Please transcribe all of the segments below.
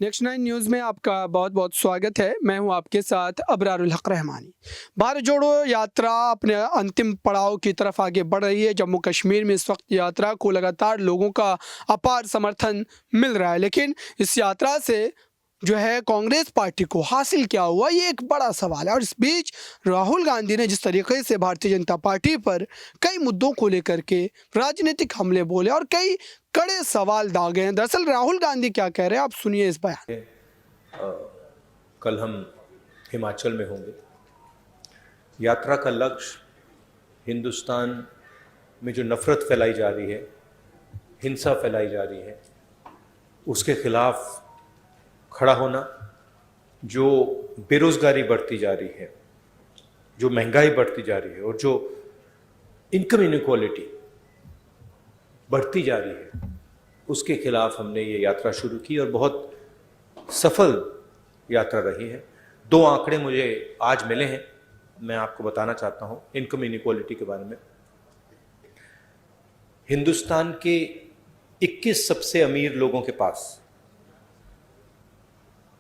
Next 9 news में आपका बहुत बहुत स्वागत है। मैं हूं आपके साथ अबरारुल हक रहमानी। भारत जोड़ो यात्रा अपने अंतिम पड़ाव की तरफ आगे बढ़ रही है। जम्मू कश्मीर में इस वक्त यात्रा को लगातार लोगों का अपार समर्थन मिल रहा है, लेकिन इस यात्रा से जो है कांग्रेस पार्टी को हासिल क्या हुआ, ये एक बड़ा सवाल है। और इस बीच राहुल गांधी ने जिस तरीके से भारतीय जनता पार्टी पर कई मुद्दों को लेकर के राजनीतिक हमले बोले और कई कड़े सवाल दागे हैं। दरअसल राहुल गांधी क्या कह रहे हैं, आप सुनिए इस बयान। कल हम हिमाचल में होंगे। यात्रा का लक्ष्य हिंदुस्तान में जो नफरत फैलाई जा रही है, हिंसा फैलाई जा रही है, उसके खिलाफ खड़ा होना। जो बेरोजगारी बढ़ती जा रही है, जो महंगाई बढ़ती जा रही है और जो इनकम इनइक्वालिटी बढ़ती जा रही है, उसके खिलाफ हमने ये यात्रा शुरू की और बहुत सफल यात्रा रही है। 2 आंकड़े मुझे आज मिले हैं, मैं आपको बताना चाहता हूं इनकम इनइक्वालिटी के बारे में। हिंदुस्तान के 21 सबसे अमीर लोगों के पास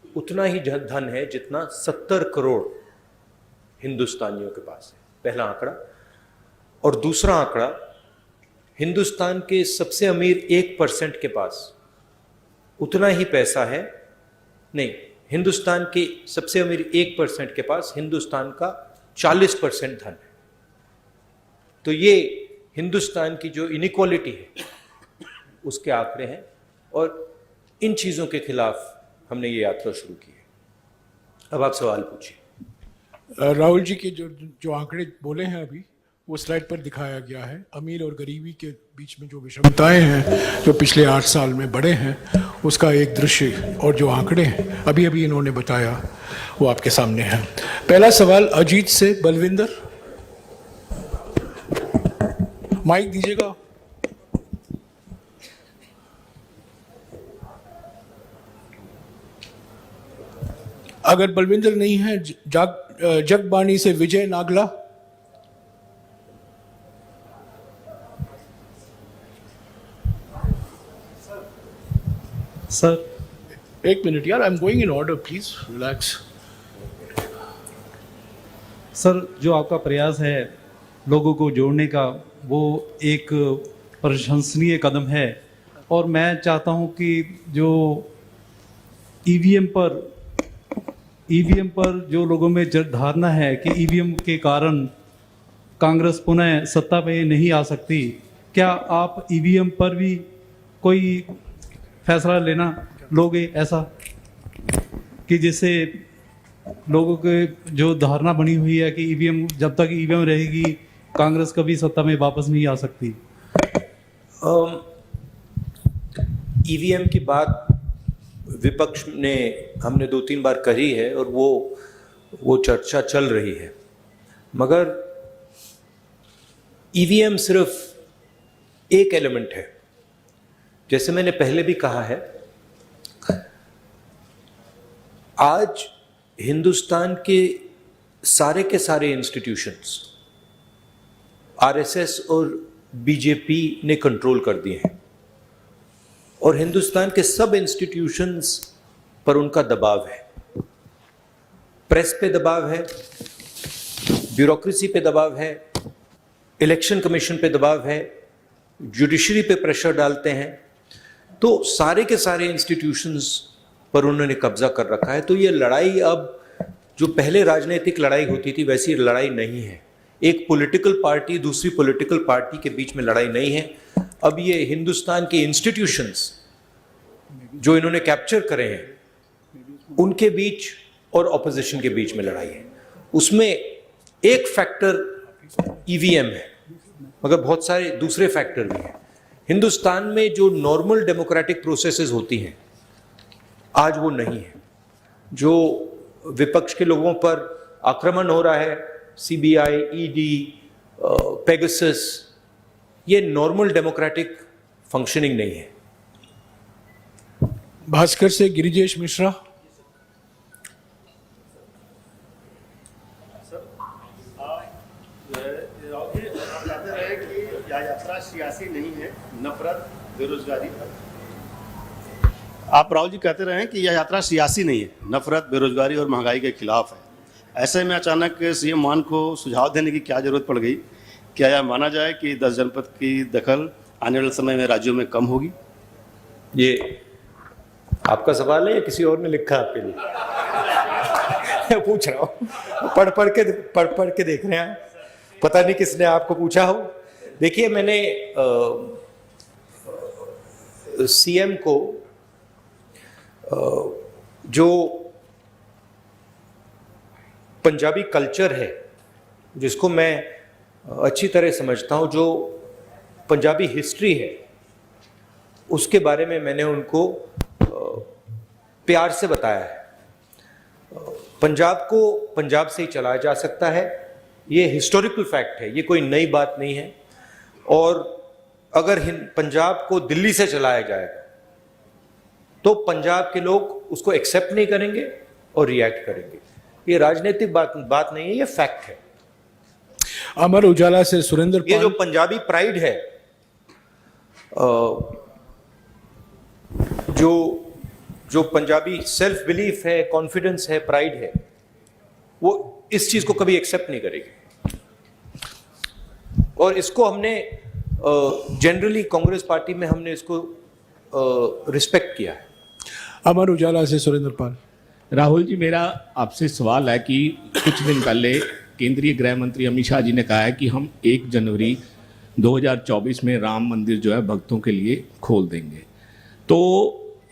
उतना ही धन है जितना 70 करोड़ हिंदुस्तानियों के पास है, पहला आंकड़ा। और दूसरा आंकड़ा, हिंदुस्तान के सबसे अमीर 1% के पास उतना ही पैसा है, नहीं, हिंदुस्तान के सबसे अमीर 1% के पास हिंदुस्तान का 40% धन है। तो ये हिंदुस्तान की जो इनइक्वालिटी है उसके आंकड़े हैं और इन चीज़ों के खिलाफ हमने ये यात्रा शुरू की है। अब आप सवाल पूछिए। राहुल जी के जो आंकड़े बोले हैं अभी, वो स्लाइड पर दिखाया गया है। अमीर और गरीबी के बीच में जो विषमताएं हैं जो पिछले 8 साल में बढ़े हैं, उसका एक दृश्य और जो आंकड़े हैं अभी अभी इन्होंने बताया, वो आपके सामने है। पहला सवाल अजीत से बलविंदर, माइक दीजिएगा। अगर बलविंदर नहीं है, जगबानी से विजय नागला। सर, 1 मिनट यार, I am going in order, please relax. Sir, जो आपका प्रयास है लोगों को जोड़ने का, वो एक प्रशंसनीय कदम है। और मैं चाहता हूं कि जो ईवीएम पर जो लोगों में धारणा है कि ईवीएम के कारण कांग्रेस पुनः सत्ता में नहीं आ सकती, क्या आप ईवीएम पर भी कोई फैसला लेना लोगे, ऐसा कि जिससे लोगों के जो धारणा बनी हुई है कि ईवीएम, जब तक ईवीएम रहेगी कांग्रेस कभी सत्ता में वापस नहीं आ सकती? ईवीएम की बात विपक्ष ने हमने 2-3 बार करी है और वो चर्चा चल रही है, मगर ईवीएम सिर्फ एक एलिमेंट है। जैसे मैंने पहले भी कहा है, आज हिंदुस्तान के सारे इंस्टीट्यूशंस आरएसएस और बीजेपी ने कंट्रोल कर दिए हैं और हिंदुस्तान के सब इंस्टीट्यूशंस पर उनका दबाव है। प्रेस पे दबाव है, ब्यूरोक्रेसी पे दबाव है, इलेक्शन कमीशन पे दबाव है, जुडिशरी पे प्रेशर डालते हैं। तो सारे के सारे इंस्टीट्यूशंस पर उन्होंने कब्जा कर रखा है। तो ये लड़ाई अब जो पहले राजनीतिक लड़ाई होती थी वैसी लड़ाई नहीं है। एक पॉलिटिकल पार्टी दूसरी पॉलिटिकल पार्टी के बीच में लड़ाई नहीं है। अब ये हिंदुस्तान के इंस्टीट्यूशंस जो इन्होंने कैप्चर करे हैं उनके बीच और ऑपोजिशन के बीच में लड़ाई है। उसमें एक फैक्टर ईवीएम है, मगर बहुत सारे दूसरे फैक्टर भी हैं। हिंदुस्तान में जो नॉर्मल डेमोक्रेटिक प्रोसेसेस होती हैं आज वो नहीं है। जो विपक्ष के लोगों पर आक्रमण हो रहा है, सीबीआई, ईडी, पेगासस, ये नॉर्मल डेमोक्रेटिक फंक्शनिंग नहीं है। भास्कर से गिरिजेश मिश्रा। यात्रा सियासी नहीं है, नफरत बेरोजगारी पर। आप राहुल जी कहते रहे हैं कि यह यात्रा सियासी नहीं है, नफरत, बेरोजगारी और महंगाई के खिलाफ है। ऐसे में अचानक सीएम मान को सुझाव देने की क्या जरूरत पड़ गई? क्या यह माना जाए कि 10 जनपद की दखल आने वाले समय में राज्यों में कम होगी? ये आपका सवाल है या किसी और ने लिखा आपके लिए? मैं पूछ रहा हूँ, पढ़ के देख रहे हैं, पता नहीं किसने आपको पूछा हो। देखिए, मैंने सीएम को जो पंजाबी कल्चर है, जिसको मैं अच्छी तरह समझता हूँ, जो पंजाबी हिस्ट्री है, उसके बारे में मैंने उनको प्यार से बताया है। पंजाब को पंजाब से ही चलाया जा सकता है, ये हिस्टोरिकल फैक्ट है, ये कोई नई बात नहीं है। और अगर पंजाब को दिल्ली से चलाया जाएगा तो पंजाब के लोग उसको एक्सेप्ट नहीं करेंगे और रिएक्ट करेंगे। ये राजनीतिक बात नहीं है, ये फैक्ट है। अमर उजाला से सुरेंद्र ये जो पाल। पंजाबी प्राइड है, जो पंजाबी सेल्फ बिलीफ है, कॉन्फिडेंस है, प्राइड है, वो इस चीज को कभी एक्सेप्ट नहीं करेगी। और इसको हमने जनरली कांग्रेस पार्टी में हमने इसको रिस्पेक्ट किया है। अमर उजाला से सुरेंद्र पाल। राहुल जी, मेरा आपसे सवाल है कि कुछ दिन पहले केंद्रीय गृह मंत्री अमित शाह जी ने कहा है कि हम 1 जनवरी 2024 में राम मंदिर जो है भक्तों के लिए खोल देंगे। तो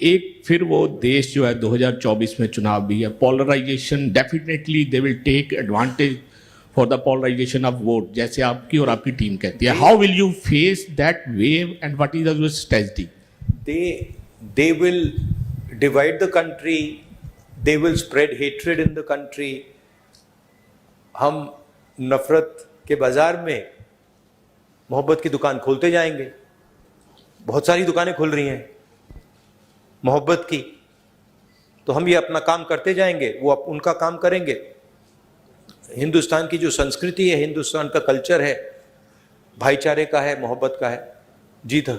एक फिर वो देश जो है 2024 में चुनाव भी है, polarization, definitely they will take advantage for the polarization of vote, जैसे आपकी और आपकी टीम कहती है। How will you face that wave and what is your strategy? They will divide the country, they will spread hatred in the country. हम नफरत के बाजार में मोहब्बत की दुकान खोलते जाएंगे। बहुत सारी दुकानें खुल रही हैं मोहब्बत की, तो हम ये अपना काम करते जाएंगे, वो उनका काम करेंगे। हिंदुस्तान की जो संस्कृति है, हिंदुस्तान का कल्चर है, भाईचारे का है, मोहब्बत का है, जीत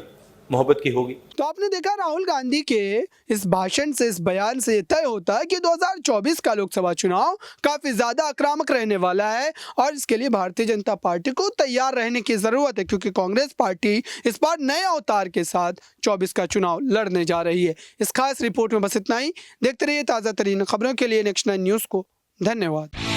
मोहब्बत की होगी। तो आपने देखा राहुल गांधी के इस भाषण से, इस बयान से तय होता है कि 2024 का लोकसभा चुनाव काफी ज्यादा आक्रामक रहने वाला है और इसके लिए भारतीय जनता पार्टी को तैयार रहने की जरूरत है, क्योंकि कांग्रेस पार्टी इस बार नए अवतार के साथ 24 का चुनाव लड़ने जा रही है। इस खास रिपोर्ट में बस इतना ही। देखते रहिए ताजा तरीन खबरों के लिए नेक्स्ट 9 न्यूज को। धन्यवाद।